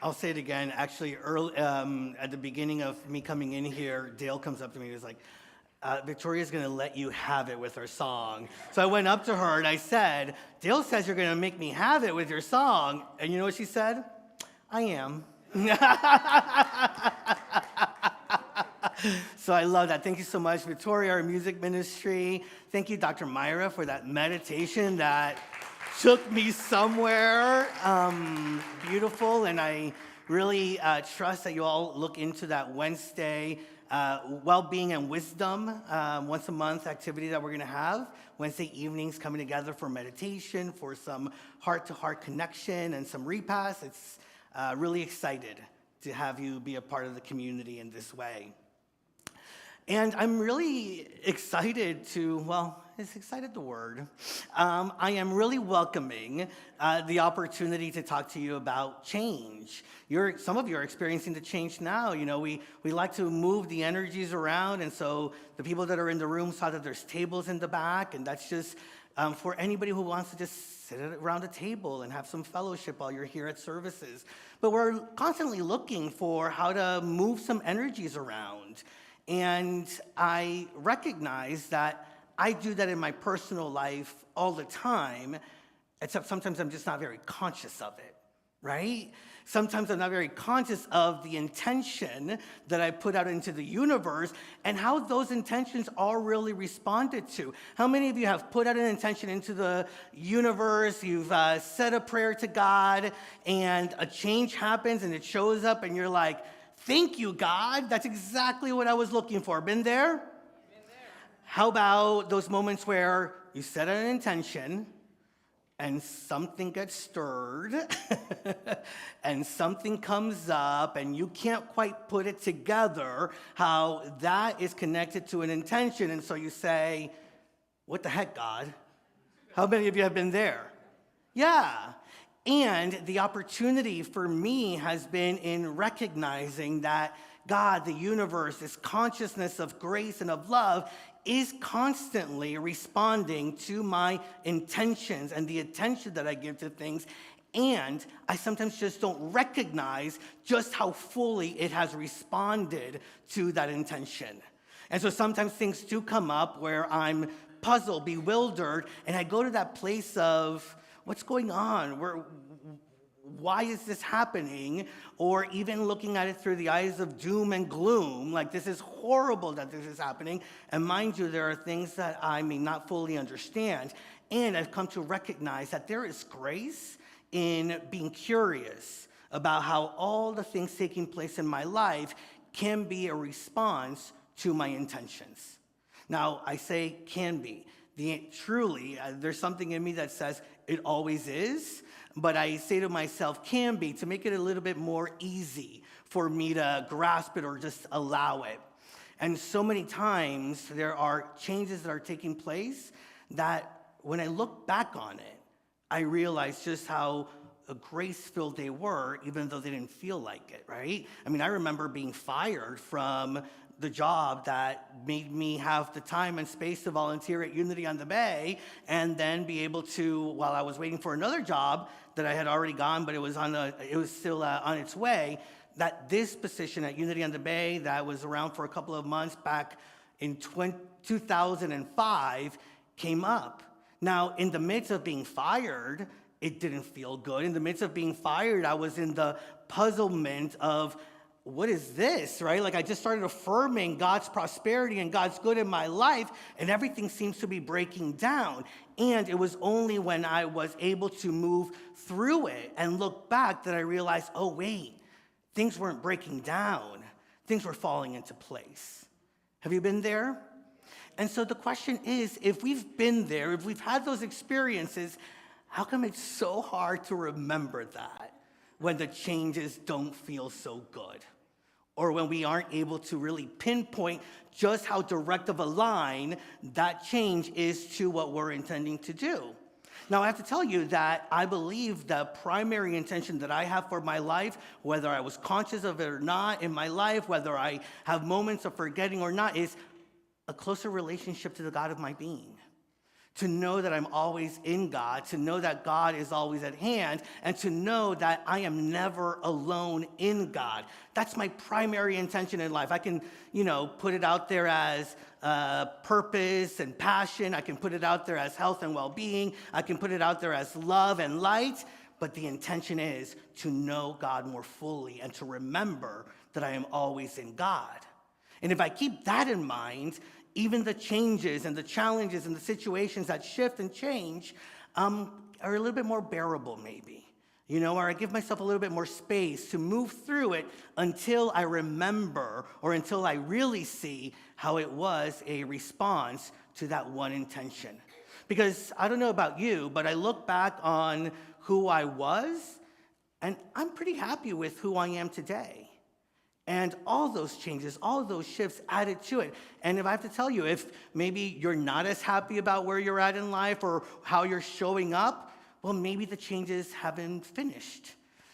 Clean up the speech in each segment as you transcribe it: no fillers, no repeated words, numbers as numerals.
I'll say it again. Actually, early, at the beginning of me coming in here, Dale comes up to me and was like, Victoria's going to let you have it with her song. So I went up to her and I said, Dale says you're going to make me have it with your song. And you know what she said? I am. So I love that. Thank you so much, Victoria, our music ministry. Thank you, Dr. Myra, for that meditation that took me somewhere beautiful. And I really trust that you all look into that Wednesday well-being and wisdom once a month activity that we're going to have. Wednesday evenings coming together for meditation, for some heart-to-heart connection and some repast. It's really excited to have you be a part of the community in this way. And I'm really excited to, well, is excited the word? I am really welcoming the opportunity to talk to you about change. Some of you are experiencing the change now. You know, we like to move the energies around, and so the people that are in the room saw that there's tables in the back, and that's just for anybody who wants to just sit around a table and have some fellowship while you're here at services. But we're constantly looking for how to move some energies around. And I recognize that I do that in my personal life all the time, except sometimes I'm just not very conscious of it, right? Sometimes I'm not very conscious of the intention that I put out into the universe and how those intentions are really responded to. How many of you have put out an intention into the universe, you've said a prayer to God, and a change happens and it shows up and you're like, thank you, God. That's exactly what I was looking for. Been there? How about those moments where you set an intention and something gets stirred and something comes up and you can't quite put it together, how that is connected to an intention. And so you say, what the heck, God? How many of you have been there? Yeah. And the opportunity for me has been in recognizing that God, the universe, this consciousness of grace and of love is constantly responding to my intentions and the attention that I give to things. And I sometimes just don't recognize just how fully it has responded to that intention. And so sometimes things do come up where I'm puzzled, bewildered, and I go to that place of, what's going on? Why is this happening? Or even looking at it through the eyes of doom and gloom, like this is horrible that this is happening. And mind you, there are things that I may not fully understand. And I've come to recognize that there is grace in being curious about how all the things taking place in my life can be a response to my intentions. Now, I say can be. Truly, there's something in me that says it always is, but I say to myself, can be, to make it a little bit more easy for me to grasp it or just allow it. And so many times there are changes that are taking place that when I look back on it, I realize just how grace-filled they were, even though they didn't feel like it, right? I mean, I remember being fired from the job that made me have the time and space to volunteer at Unity on the Bay, and then be able to, while I was waiting for another job that I had already gone, but it was still on its way, that this position at Unity on the Bay that was around for a couple of months back in 2005 came up. Now, in the midst of being fired, it didn't feel good. In the midst of being fired, I was in the puzzlement of, what is this, right? Like I just started affirming God's prosperity and God's good in my life, and everything seems to be breaking down. And it was only when I was able to move through it and look back that I realized, oh wait, things weren't breaking down. Things were falling into place. Have you been there? And so the question is, if we've been there, if we've had those experiences, how come it's so hard to remember that when the changes don't feel so good? Or when we aren't able to really pinpoint just how direct of a line that change is to what we're intending to do. Now, I have to tell you that I believe the primary intention that I have for my life, whether I was conscious of it or not in my life, whether I have moments of forgetting or not, is a closer relationship to the God of my being. to know that I'm always in God, to know that God is always at hand, and to know that I am never alone in God. That's my primary intention in life. I can, put it out there as purpose and passion. I can put it out there as health and well-being. I can put it out there as love and light. But the intention is to know God more fully and to remember that I am always in God. And if I keep that in mind, even the changes and the challenges and the situations that shift and change are a little bit more bearable maybe, or I give myself a little bit more space to move through it until I remember or until I really see how it was a response to that one intention. Because I don't know about you, but I look back on who I was, and I'm pretty happy with who I am today. And all those changes, all those shifts added to it. And if I have to tell you, if maybe you're not as happy about where you're at in life or how you're showing up, well, maybe the changes haven't finished.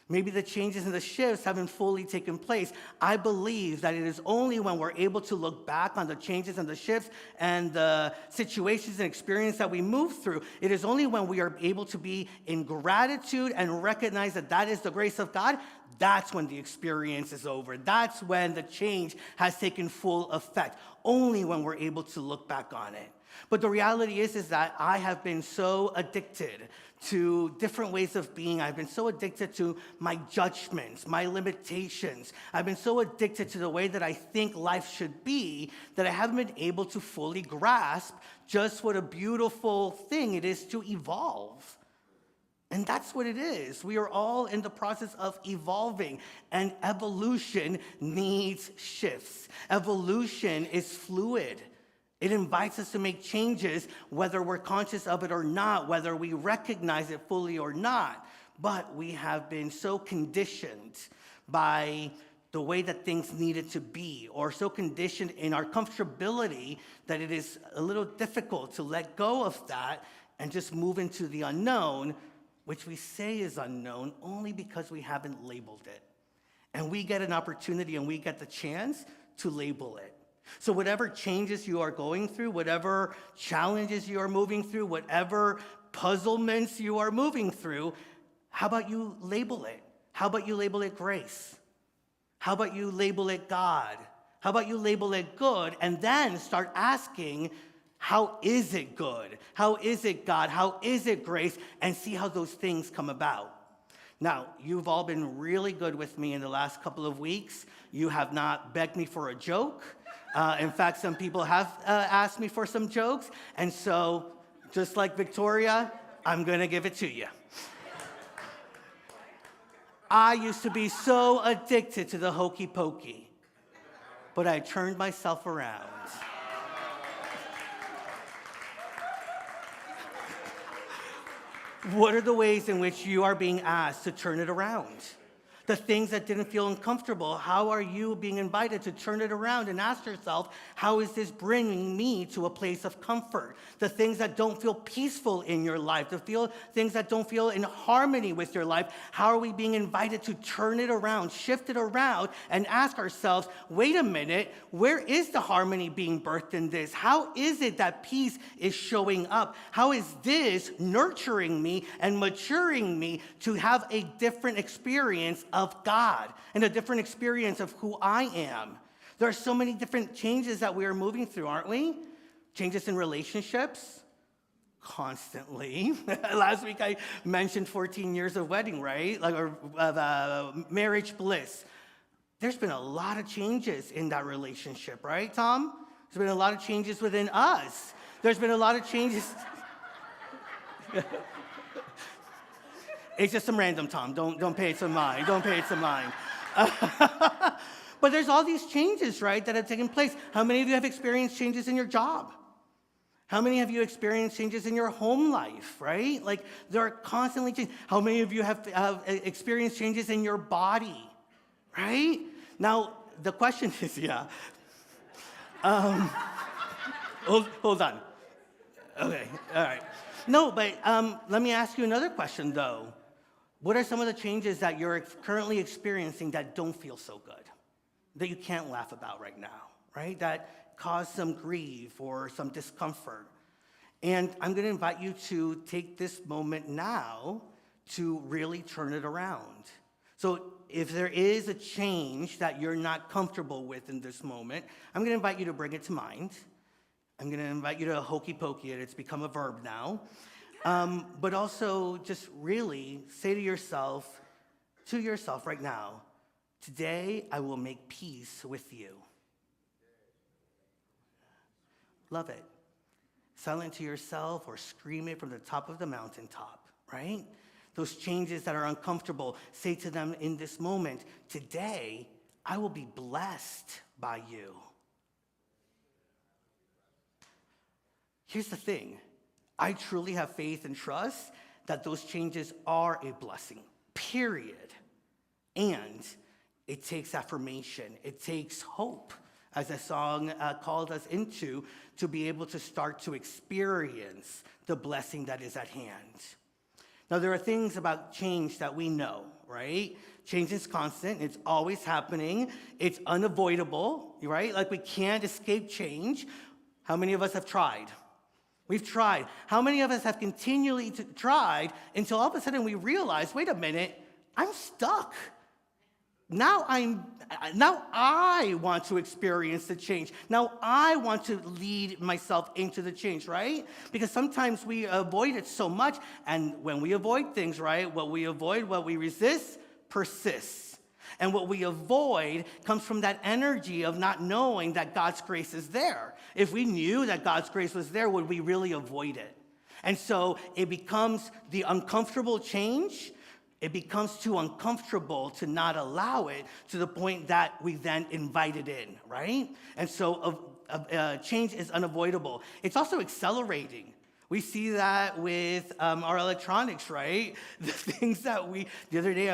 Maybe the changes and the shifts haven't fully taken place. I believe that it is only when we're able to look back on the changes and the shifts and the situations and experience that we move through, it is only when we are able to be in gratitude and recognize that that is the grace of God, that's when the experience is over. That's when the change has taken full effect, only when we're able to look back on it. But the reality is that I have been so addicted to different ways of being. I've been so addicted to my judgments, my limitations. I've been so addicted to the way that I think life should be that I haven't been able to fully grasp just what a beautiful thing it is to evolve. And that's what it is. We are all in the process of evolving, and evolution needs shifts. Evolution is fluid. It invites us to make changes, whether we're conscious of it or not, whether we recognize it fully or not. But we have been so conditioned by the way that things needed to be, or so conditioned in our comfortability that it is a little difficult to let go of that and just move into the unknown, which we say is unknown only because we haven't labeled it. And we get an opportunity and we get the chance to label it. So whatever changes you are going through, whatever challenges you are moving through, whatever puzzlements you are moving through, how about you label it? How about you label it grace? How about you label it God? How about you label it good? And then start asking, how is it good? How is it God? How is it grace? And see how those things come about. Now, you've all been really good with me in the last couple of weeks. You have not begged me for a joke. In fact, some people have asked me for some jokes. And so, just like Victoria, I'm going to give it to you. I used to be so addicted to the hokey pokey, but I turned myself around. What are the ways in which you are being asked to turn it around? The things that didn't feel uncomfortable, how are you being invited to turn it around and ask yourself, how is this bringing me to a place of comfort? The things that don't feel peaceful in your life, things that don't feel in harmony with your life, how are we being invited to turn it around, shift it around, and ask ourselves, wait a minute, where is the harmony being birthed in this? How is it that peace is showing up? How is this nurturing me and maturing me to have a different experience of God and a different experience of who I am? There are so many different changes that we are moving through, aren't we? Changes in relationships, constantly. Last week I mentioned 14 years of wedding, right? Marriage bliss. There's been a lot of changes in that relationship, right, Tom? There's been a lot of changes within us. There's been a lot of changes. It's just some random, Tom. Don't pay it some mind. Don't pay it some mind. But there's all these changes, right, that have taken place. How many of you have experienced changes in your job? How many of you experienced changes in your home life, right? Like, there are constantly changes. How many of you have experienced changes in your body, right? Now, the question is, hold on. Okay, all right. No, but let me ask you another question, though. What are some of the changes that you're currently experiencing that don't feel so good, that you can't laugh about right now, right? That cause some grief or some discomfort? And I'm going to invite you to take this moment now to really turn it around. So if there is a change that you're not comfortable with in this moment, I'm going to invite you to bring it to mind. I'm going to invite you to hokey pokey it. It's become a verb now. But also just really say to yourself right now, today I will make peace with you. Love it. Silent to yourself or scream it from the top of the mountaintop, right? Those changes that are uncomfortable, say to them in this moment, today I will be blessed by you. Here's the thing. I truly have faith and trust that those changes are a blessing, period. And it takes affirmation. It takes hope, as the song called us into, to be able to start to experience the blessing that is at hand. Now, there are things about change that we know, right? Change is constant. It's always happening. It's unavoidable, right? Like we can't escape change. How many of us have tried? We've tried. How many of us have continually tried until all of a sudden we realize, wait a minute, I'm stuck. Now I want to experience the change. Now I want to lead myself into the change, right? Because sometimes we avoid it so much, and when we avoid things, right, what we resist, persists. And what we avoid comes from that energy of not knowing that God's grace is there. If we knew that God's grace was there, would we really avoid it? And so it becomes the uncomfortable change. It becomes too uncomfortable to not allow it, to the point that we then invite it in, right? And so change is unavoidable. It's also accelerating. We see that with our electronics, right? The things that the other day,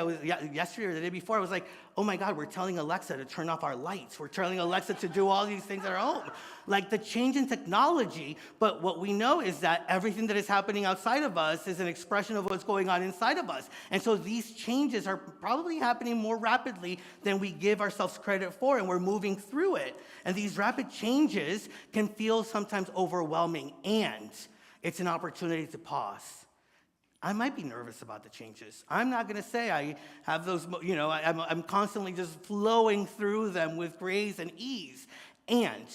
yesterday or the day before, I was like, oh my God, we're telling Alexa to turn off our lights. We're telling Alexa to do all these things at our home. Like the change in technology, but what we know is that everything that is happening outside of us is an expression of what's going on inside of us. And so these changes are probably happening more rapidly than we give ourselves credit for, and we're moving through it. And these rapid changes can feel sometimes overwhelming, and it's an opportunity to pause. I might be nervous about the changes. I'm not going to say I have those, I'm constantly just flowing through them with grace and ease. And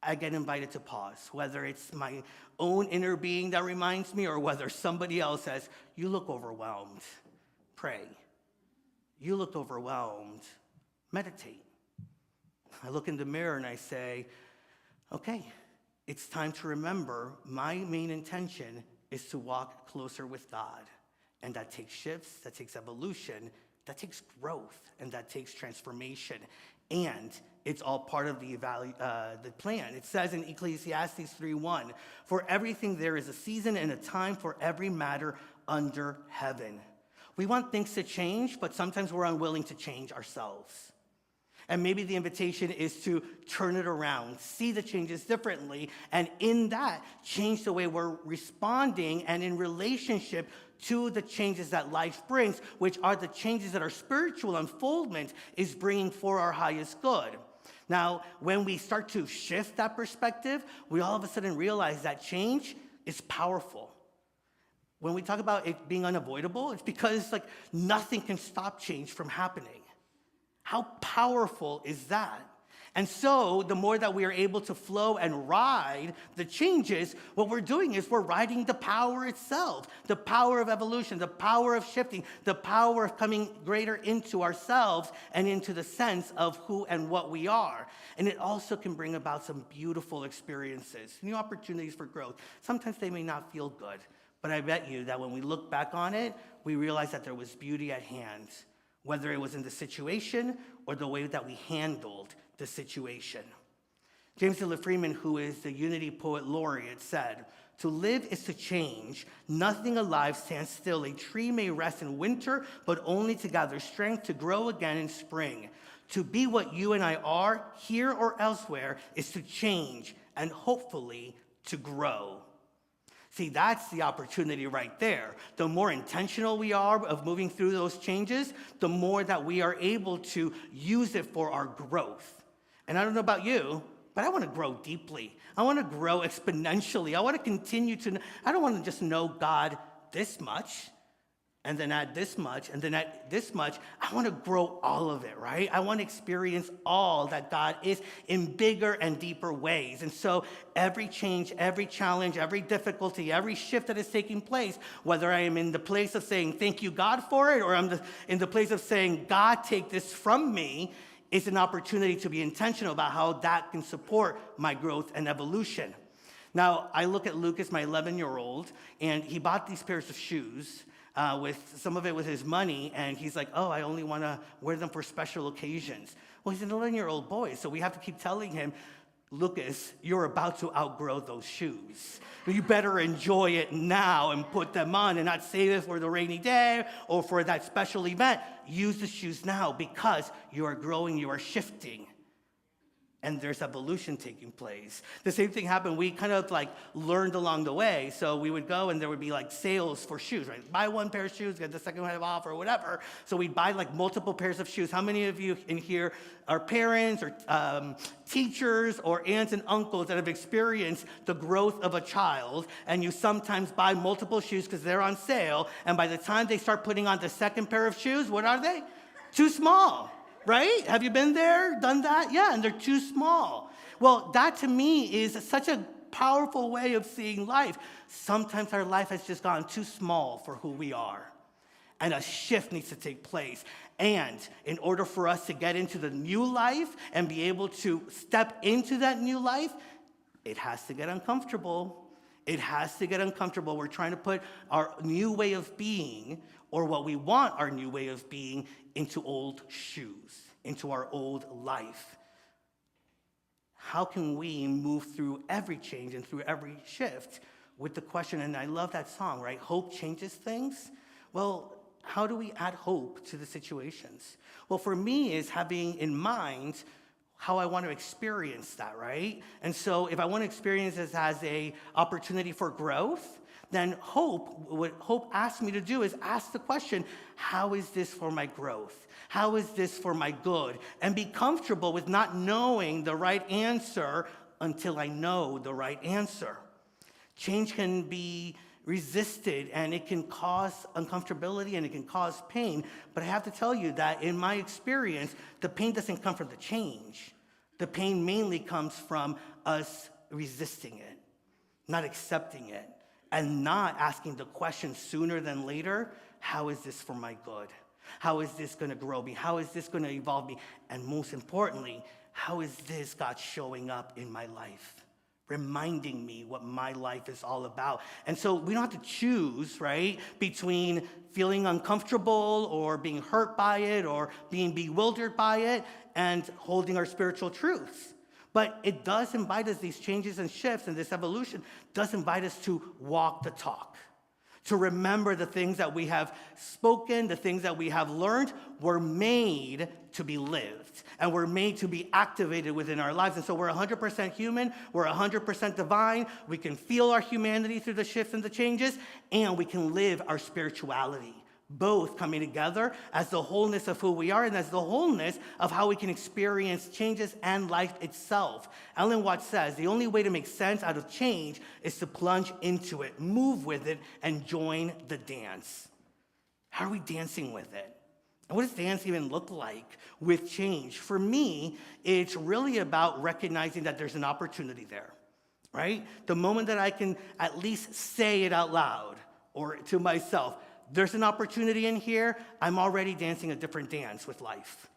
I get invited to pause, whether it's my own inner being that reminds me or whether somebody else says, you look overwhelmed. Pray. You look overwhelmed. Meditate. I look in the mirror and I say, okay, it's time to remember my main intention is to walk closer with God. And that takes shifts, that takes evolution, that takes growth, and that takes transformation. And it's all part of the plan. It says in Ecclesiastes 3:1, for everything there is a season and a time for every matter under heaven. We want things to change, but sometimes we're unwilling to change ourselves. And maybe the invitation is to turn it around, see the changes differently, and in that, change the way we're responding and in relationship to the changes that life brings, which are the changes that our spiritual unfoldment is bringing for our highest good. Now, when we start to shift that perspective, we all of a sudden realize that change is powerful. When we talk about it being unavoidable, it's because nothing can stop change from happening. How powerful is that? And so the more that we are able to flow and ride the changes, what we're doing is we're riding the power itself, the power of evolution, the power of shifting, the power of coming greater into ourselves and into the sense of who and what we are. And it also can bring about some beautiful experiences, new opportunities for growth. Sometimes they may not feel good, but I bet you that when we look back on it, we realize that there was beauty at hand, whether it was in the situation or the way that we handled the situation. James Dillard Freeman, who is the Unity Poet Laureate, said, to live is to change. Nothing alive stands still. A tree may rest in winter, but only to gather strength to grow again in spring. To be what you and I are, here or elsewhere, is to change and hopefully to grow. See, that's the opportunity right there. The more intentional we are of moving through those changes, the more that we are able to use it for our growth. And I don't know about you, but I want to grow deeply. I want to grow exponentially. I want to continue to, I don't want to just know God this much, and then add this much, and then add this much. I want to grow all of it, right? I want to experience all that God is in bigger and deeper ways. And so every change, every challenge, every difficulty, every shift that is taking place, whether I am in the place of saying, thank you, God, for it, or I'm in the place of saying, God, take this from me, is an opportunity to be intentional about how that can support my growth and evolution. Now, I look at Lucas, my 11-year-old, and he bought these pairs of shoes, with some of it with his money, and he's like, oh, I only want to wear them for special occasions. Well, he's an 11-year-old boy, so we have to keep telling him, Lucas, you're about to outgrow those shoes. You better enjoy it now and put them on and not save it for the rainy day or for that special event. Use the shoes now because you are growing, you are shifting. And there's evolution taking place. The same thing happened. We kind of like learned along the way. So we would go and there would be like sales for shoes, right? Buy one pair of shoes, get the second one off or whatever. So we'd buy like multiple pairs of shoes. How many of you in here are parents or teachers or aunts and uncles that have experienced the growth of a child, and you sometimes buy multiple shoes because they're on sale, and by the time they start putting on the second pair of shoes, what are they? Too small. Right? Have you been there, done that? Yeah, and they're too small. Well, that to me is such a powerful way of seeing life. Sometimes our life has just gotten too small for who we are, and a shift needs to take place. And in order for us to get into the new life and be able to step into that new life, it has to get uncomfortable. It has to get uncomfortable. We're trying to put our new way of being, or what we want our new way of being, into old shoes, into our old life. How can we move through every change and through every shift with the question, and I love that song, right? Hope changes things. Well, how do we add hope to the situations? Well, for me, is having in mind how I want to experience that, right? And so if I want to experience this as an opportunity for growth, then what hope asks me to do is ask the question, how is this for my growth? How is this for my good? And be comfortable with not knowing the right answer until I know the right answer. Change can be resisted, and it can cause uncomfortability, and it can cause pain. But I have to tell you that in my experience, the pain doesn't come from the change. The pain mainly comes from us resisting it, not accepting it, and not asking the question sooner than later, how is this for my good? How is this going to grow me? How is this going to evolve me? And most importantly, how is this God showing up in my life? Reminding me what my life is all about. And so we don't have to choose, right, between feeling uncomfortable or being hurt by it or being bewildered by it and holding our spiritual truths. But it does invite us, these changes and shifts and this evolution does invite us to walk the talk, to remember the things that we have spoken, the things that we have learned were made to be lived, and were made to be activated within our lives. And so we're 100% human, we're 100% divine, we can feel our humanity through the shifts and the changes, and we can live our spirituality, both coming together as the wholeness of who we are and as the wholeness of how we can experience changes and life itself. Ellen Watts says, the only way to make sense out of change is to plunge into it, move with it, and join the dance. How are we dancing with it? And what does dance even look like with change? For me, it's really about recognizing that there's an opportunity there, right? The moment that I can at least say it out loud or to myself, there's an opportunity in here, I'm already dancing a different dance with life.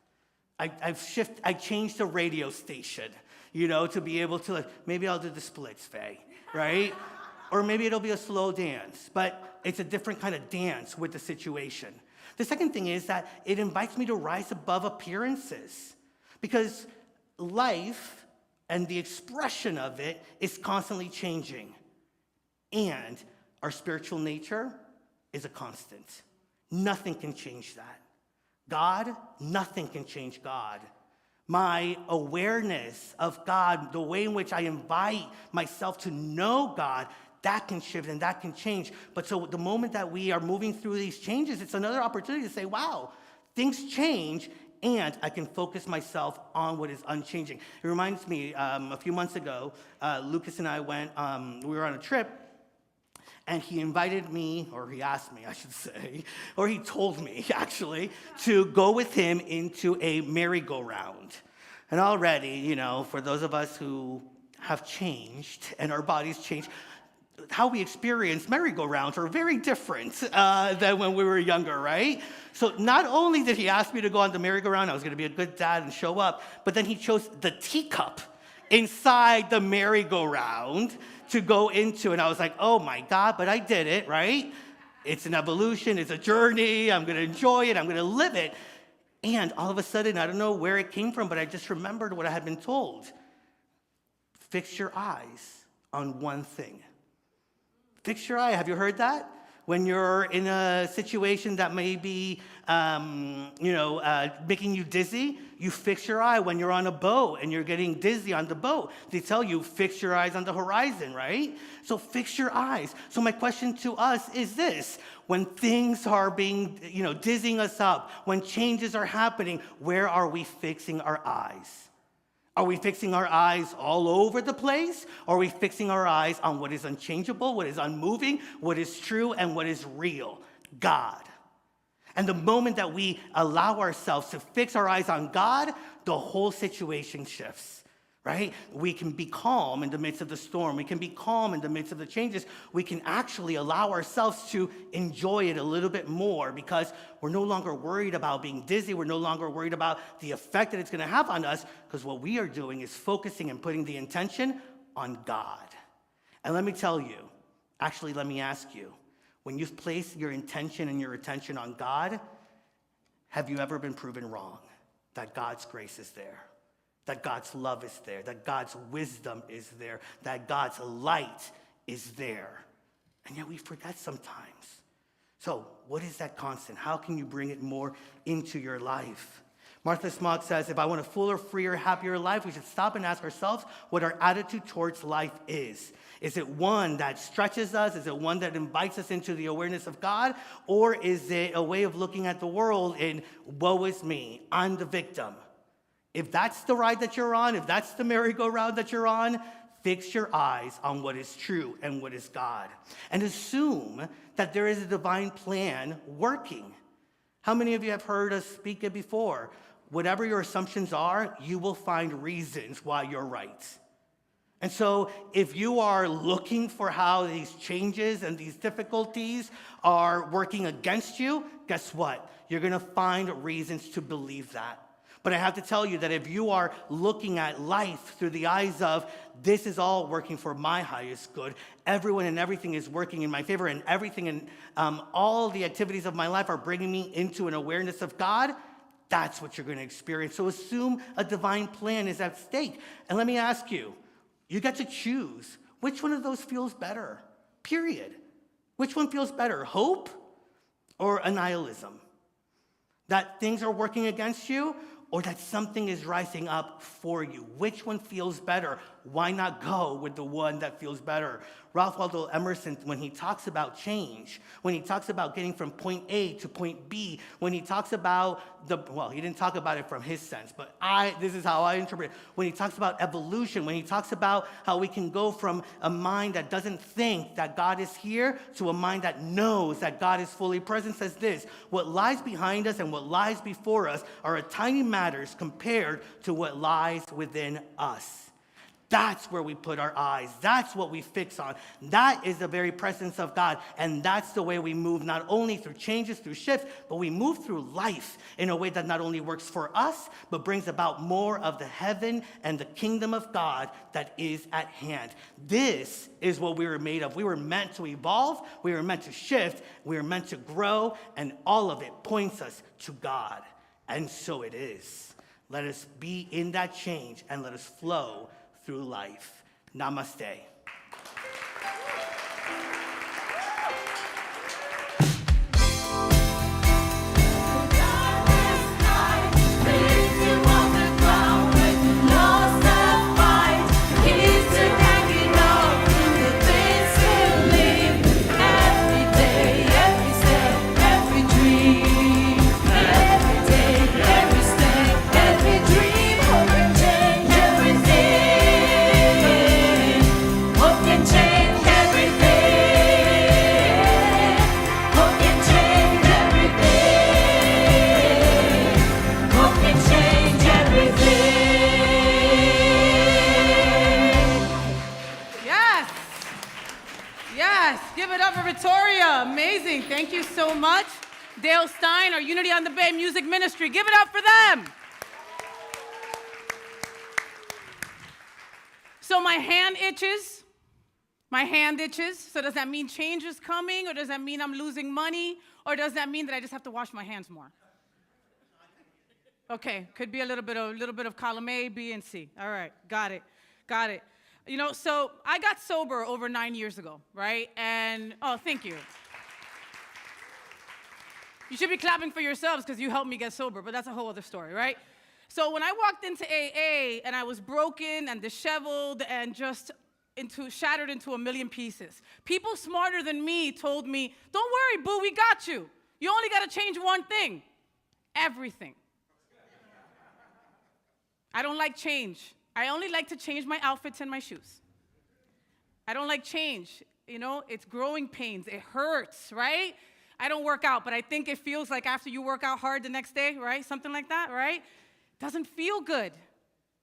I changed the radio station, to be able to, maybe I'll do the splits, Faye, right? Or maybe it'll be a slow dance, but it's a different kind of dance with the situation. The second thing is that it invites me to rise above appearances, because life and the expression of it is constantly changing. And our spiritual nature is a constant. Nothing can change that. God, nothing can change God. My awareness of God, the way in which I invite myself to know God, that can shift and that can change. But so the moment that we are moving through these changes, it's another opportunity to say, wow, things change and I can focus myself on what is unchanging. It reminds me, a few months ago, Lucas and I went, we were on a trip, and he invited me, or he asked me, I should say, or he told me, actually, to go with him into a merry-go-round. And already, for those of us who have changed and our bodies changed, how we experience merry-go-rounds are very different than when we were younger, right? So not only did he ask me to go on the merry-go-round, I was going to be a good dad and show up, but then he chose the teacup inside the merry-go-round to go into, and I was like, oh my God, but I did it, right? It's an evolution, it's a journey, I'm gonna enjoy it, I'm gonna live it. And all of a sudden, I don't know where it came from, but I just remembered what I had been told. Fix your eyes on one thing. Fix your eye, have you heard that? When you're in a situation that may be, making you dizzy, you fix your eye. When you're on a boat and you're getting dizzy on the boat, they tell you, fix your eyes on the horizon, right? So fix your eyes. So my question to us is this. When things are being, dizzying us up, when changes are happening, where are we fixing our eyes? Are we fixing our eyes all over the place? Or are we fixing our eyes on what is unchangeable, what is unmoving, what is true, and what is real? God. And the moment that we allow ourselves to fix our eyes on God, the whole situation shifts, right? We can be calm in the midst of the storm. We can be calm in the midst of the changes. We can actually allow ourselves to enjoy it a little bit more because we're no longer worried about being dizzy. We're no longer worried about the effect that it's going to have on us because what we are doing is focusing and putting the intention on God. And let me tell you, let me ask you, when you've placed your intention and your attention on God, have you ever been proven wrong? That God's grace is there, that God's love is there, that God's wisdom is there, that God's light is there. And yet we forget sometimes. So what is that constant? How can you bring it more into your life? Martha Smog says, if I want a fuller, freer, happier life, we should stop and ask ourselves what our attitude towards life is. Is it one that stretches us? Is it one that invites us into the awareness of God? Or is it a way of looking at the world in, woe is me, I'm the victim? If that's the ride that you're on, if that's the merry-go-round that you're on, fix your eyes on what is true and what is God. And assume that there is a divine plan working. How many of you have heard us speak it before? Whatever your assumptions are, you will find reasons why you're right. And so if you are looking for how these changes and these difficulties are working against you, guess what? You're going to find reasons to believe that. But I have to tell you that if you are looking at life through the eyes of, this is all working for my highest good, everyone and everything is working in my favor, and everything and all the activities of my life are bringing me into an awareness of God, that's what you're going to experience. So assume a divine plan is at stake. And let me ask you, you get to choose which one of those feels better, period. Which one feels better, hope or annihilism? That things are working against you or that something is rising up for you? Which one feels better? Why not go with the one that feels better? Ralph Waldo Emerson, when he talks about change, when he talks about getting from point A to point B, when he talks about he didn't talk about it from his sense, but this is how I interpret it. When he talks about evolution, when he talks about how we can go from a mind that doesn't think that God is here to a mind that knows that God is fully present, says this: what lies behind us and what lies before us are a tiny matters compared to what lies within us. That's where we put our eyes. That's what we fix on. That is the very presence of God. And that's the way we move, not only through changes, through shifts, but we move through life in a way that not only works for us, but brings about more of the heaven and the kingdom of God that is at hand. This is what we were made of. We were meant to evolve. We were meant to shift. We were meant to grow. And all of it points us to God. And so it is. Let us be in that change and let us flow through life. Namaste. Every step, Yes, give it up for Victoria. Amazing. Thank you so much. Dale Stein, our Unity on the Bay Music Ministry. Give it up for them. So my hand itches. My hand itches. So does that mean change is coming, or does that mean I'm losing money, or does that mean that I just have to wash my hands more? Okay, could be a little bit of column A, B, and C. All right, got it. You know, so I got sober over 9 years ago, right? And, oh, thank you. You should be clapping for yourselves because you helped me get sober, but that's a whole other story, right? So when I walked into AA and I was broken and disheveled and just shattered into a million pieces, people smarter than me told me, don't worry, boo, we got you. You only got to change one thing, everything. I don't like change. I only like to change my outfits and my shoes. I don't like change. You know, it's growing pains. It hurts, right? I don't work out, but I think it feels like after you work out hard the next day, right? Something like that, right? Doesn't feel good.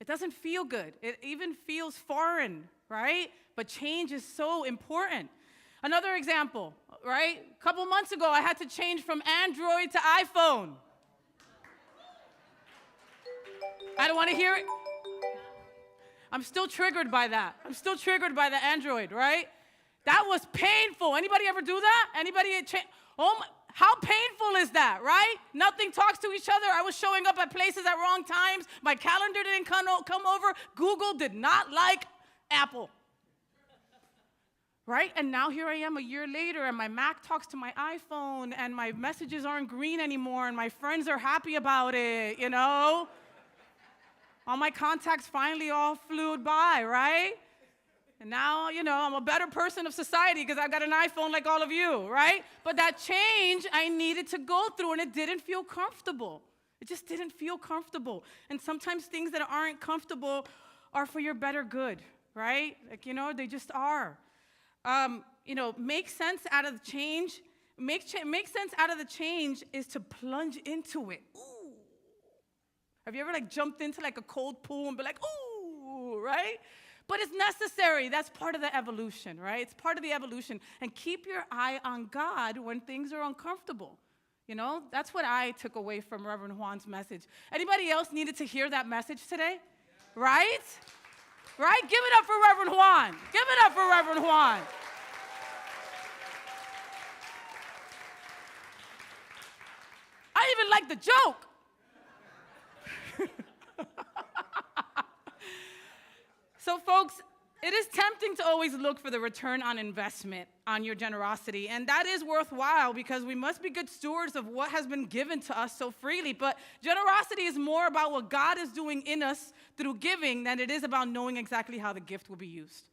It doesn't feel good. It even feels foreign, right? But change is so important. Another example, right? A couple months ago, I had to change from Android to iPhone. I don't want to hear it. I'm still triggered by that. I'm still triggered by the Android, right? That was painful. Anybody ever do that? Anybody? How painful is that, right? Nothing talks to each other. I was showing up at places at wrong times. My calendar didn't come over. Google did not like Apple. Right? And now here I am a year later, and my Mac talks to my iPhone, and my messages aren't green anymore, and my friends are happy about it, you know? All my contacts finally all flew by, right? And now, you know, I'm a better person of society because I've got an iPhone like all of you, right? But that change I needed to go through, and it didn't feel comfortable. It just didn't feel comfortable. And sometimes things that aren't comfortable are for your better good, right? Like, you know, they just are. You know, make sense out of the change. Make sense out of the change is to plunge into it. Ooh. Have you ever like jumped into like a cold pool and be like, ooh, right? But it's necessary. That's part of the evolution, right? It's part of the evolution. And keep your eye on God when things are uncomfortable. You know, that's what I took away from Reverend Juan's message. Anybody else needed to hear that message today? Right? Right? Give it up for Reverend Juan. Give it up for Reverend Juan. I even like the joke. So, folks, it is tempting to always look for the return on investment on your generosity, and that is worthwhile because we must be good stewards of what has been given to us so freely. But generosity is more about what God is doing in us through giving than it is about knowing exactly how the gift will be used.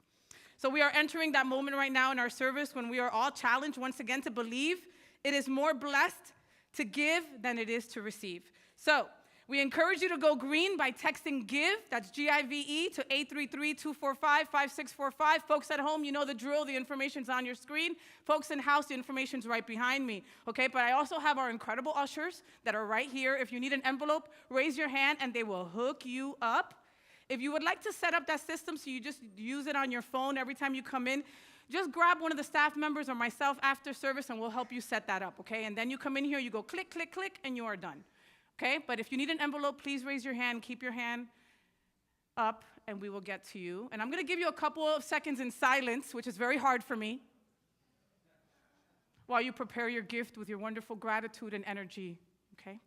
So we are entering that moment right now in our service when we are all challenged once again to believe it is more blessed to give than it is to receive. So we encourage you to go green by texting GIVE, that's G-I-V-E, to 833-245-5645. Folks at home, you know the drill. The information's on your screen. Folks in house, the information's right behind me, okay? But I also have our incredible ushers that are right here. If you need an envelope, raise your hand, and they will hook you up. If you would like to set up that system so you just use it on your phone every time you come in, just grab one of the staff members or myself after service, and we'll help you set that up, okay? And then you come in here, you go click, click, click, and you are done. Okay, but if you need an envelope, please raise your hand. Keep your hand up, and we will get to you. And I'm going to give you a couple of seconds in silence, which is very hard for me, while you prepare your gift with your wonderful gratitude and energy, okay?